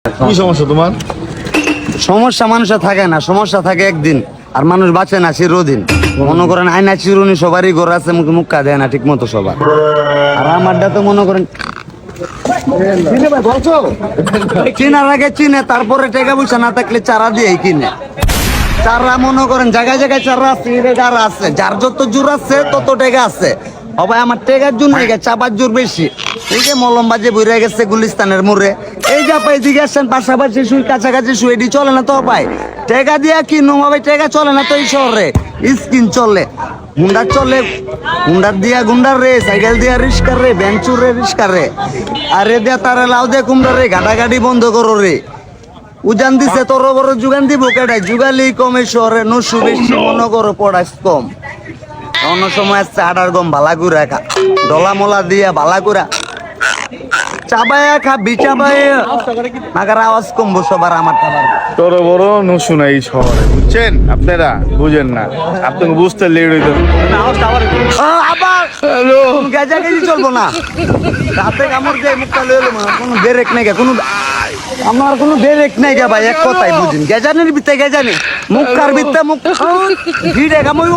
কি সমস্যা তোমার? সমস্যা মানুষের থাকে না, সমস্যা থাকে একদিন, আর মানুষ বাঁচে না চিরদিন। মনে করেন আয়না চিরুনি সবারই ঘর আছে, মুখে মুখা দেয় না ঠিক মতো সবার। আর আমারটা তো মনে করেন চিনার আগে চিনে, তারপরে টাকা পয়সা না থাকলে চারা দিয়ে কিনে। চারা মনে করেন জায়গায় জায়গায় চারা আছে, যারা আছে যার যত জোর আছে তত টাকা আছে। ভাই আমার টেকার জন্য চাপার জোর বেশি। এই যে মলম বাজে বইরা গেছে গুলিস্তানের মোড়ে, এই যে আপা এদিকে আসছেন পাশাপাশি শুই কাছাকাছি শুই, এটি চলে না তো ভাই। টেকা দিয়া কিনো ভাই, টেকা চলে না তো এই শহরে। স্কিন চলে, হুন্ডার চলে, হুন্ডার দিয়া গুন্ডার রে, সাইকেল দিয়া রিস্কার রে, বেঞ্চুর রে রিস্কার রে, আর এ দিয়া তারা লাউ দিয়ে কুমড়ার রে, ঘাটাঘাটি বন্ধ করো রে। উজান দিছে তোর বড় যুগান দিব কেটাই, যুগালি কমে শহরে নসু বেশি, মনে করো পড়াইস কম। অন্য সময় আসছে আডার গম ভালা করে খা, ডলা মলা দিয়া ভালা করে চাবায়া খা, বিচাবায়া মাগার আওয়াজ কমবো সবার, আমার খাবার। তোর বড় নসু নাই এই শহরে, বুঝছেন? আপনারা বুঝেন না, আপনাকে বুঝতে লেট হইতো। আবার গেজা গেজি চলবো না, রাতে কামড় দিয়ে মুখটা লয়ে এলো, কোনো বেরেক নাই, কোনো আমার কোনো বেরেক নাই গা ভাই। এক কথাই বুঝিন, গেজানের ভিতরে গেজানি, মুখ কার ভিতরে মুখ ভিড়ে কামড়।